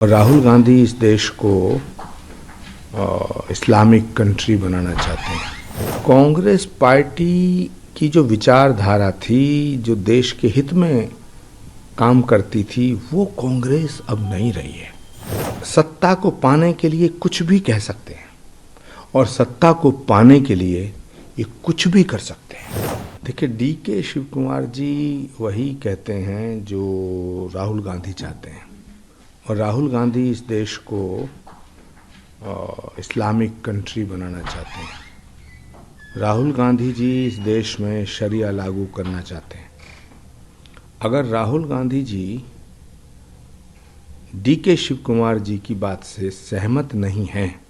राहुल गांधी इस देश को इस्लामिक कंट्री बनाना चाहते हैं। कांग्रेस पार्टी की जो विचारधारा थी, जो देश के हित में काम करती थी, वो कांग्रेस अब नहीं रही है। सत्ता को पाने के लिए कुछ भी कह सकते हैं और सत्ता को पाने के लिए ये कुछ भी कर सकते हैं। देखिए, डीके शिव कुमार जी वही कहते हैं जो राहुल गांधी चाहते हैं, और राहुल गांधी इस देश को इस्लामिक कंट्री बनाना चाहते हैं। राहुल गांधी जी इस देश में शरिया लागू करना चाहते हैं। अगर राहुल गांधी जी डीके शिव कुमार जी की बात से सहमत नहीं हैं,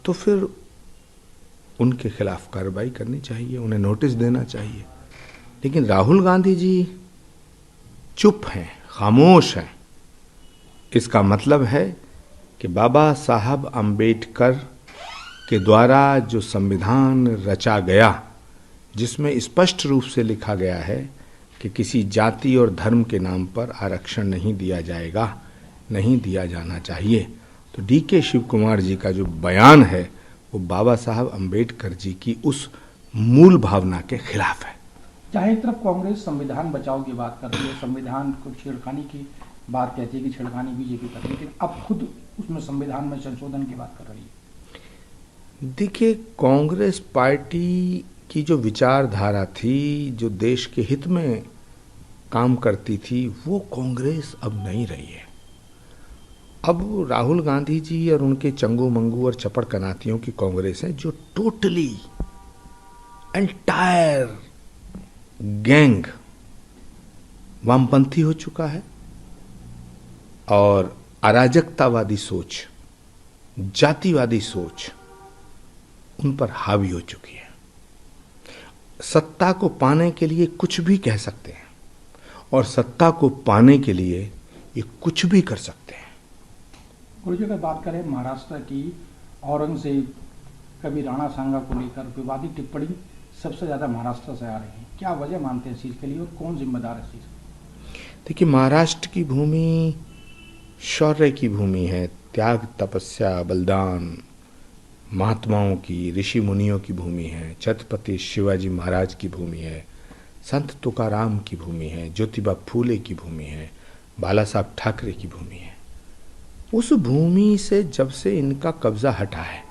तो फिर उनके खिलाफ कार्रवाई करनी चाहिए, उन्हें नोटिस देना चाहिए। लेकिन राहुल गांधी जी चुप हैं, खामोश हैं। इसका मतलब है कि बाबा साहब अंबेडकर के द्वारा जो संविधान रचा गया, जिसमें स्पष्ट रूप से लिखा गया है कि किसी जाति और धर्म के नाम पर आरक्षण नहीं दिया जाएगा, नहीं दिया जाना चाहिए, तो डीके शिव कुमार जी का जो बयान है वो बाबा साहब अंबेडकर जी की उस मूल भावना के खिलाफ है। चाहे एक तरफ कांग्रेस संविधान बचाओ की बात कर रही है, संविधान को छेड़खानी की बात कहती है कि छेड़खानी बीजेपी कर रही है, लेकिन अब खुद उसमें संविधान में संशोधन की बात कर रही है। देखिए, कांग्रेस पार्टी की जो विचारधारा थी, जो देश के हित में काम करती थी, वो कांग्रेस अब नहीं रही है। अब राहुल गांधी जी और उनके चंगू मंगू और चपड़ कनातियों की कांग्रेस है, जो टोटली एंटायर गैंग वामपंथी हो चुका है और अराजकतावादी सोच, जातिवादी सोच उन पर हावी हो चुकी है। सत्ता को पाने के लिए कुछ भी कह सकते हैं और सत्ता को पाने के लिए ये कुछ भी कर सकते हैं। गुरुजी, अगर बात करें महाराष्ट्र की, औरंगजेब, कभी राणा सांगा को लेकर विवादित टिप्पणी सबसे ज्यादा महाराष्ट्र से आ रही है, क्या वजह मानते हैं इस चीज के लिए और कौन जिम्मेदार है इस चीज? देखिए, महाराष्ट्र की भूमि शौर्य की भूमि है, त्याग, तपस्या, बलिदान, महात्माओं की, ऋषि मुनियों की भूमि है, छत्रपति शिवाजी महाराज की भूमि है, संत तुकाराम की भूमि है, ज्योतिबा फूले की भूमि है, बाला साहब ठाकरे की भूमि है। उस भूमि से जब से इनका कब्जा हटा है,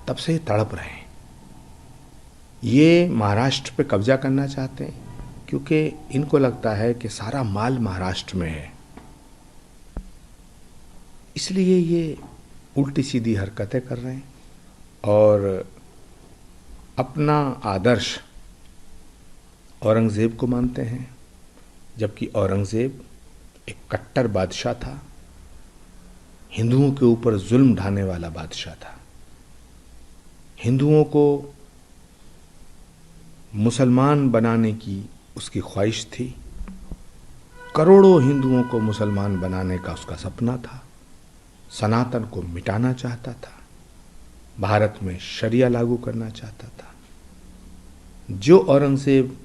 तब से ये तड़प रहे हैं। ये महाराष्ट्र पे कब्जा करना चाहते हैं क्योंकि इनको लगता है कि सारा माल महाराष्ट्र में है, इसलिए ये उल्टी सीधी हरकतें कर रहे हैं और अपना आदर्श औरंगजेब को मानते हैं, जबकि औरंगजेब एक कट्टर बादशाह था, हिंदुओं के ऊपर जुल्म ढाने वाला बादशाह था। हिंदुओं को मुसलमान बनाने की उसकी ख्वाहिश थी, करोड़ों हिंदुओं को मुसलमान बनाने का उसका सपना था, सनातन को मिटाना चाहता था, भारत में शरिया लागू करना चाहता था। जो औरंगजेब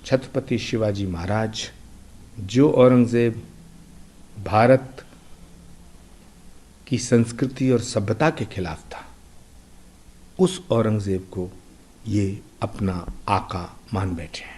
छत्रपति शिवाजी महाराज, जो औरंगजेब भारत की संस्कृति और सभ्यता के खिलाफ था, उस औरंगजेब को ये अपना आका मान बैठे हैं।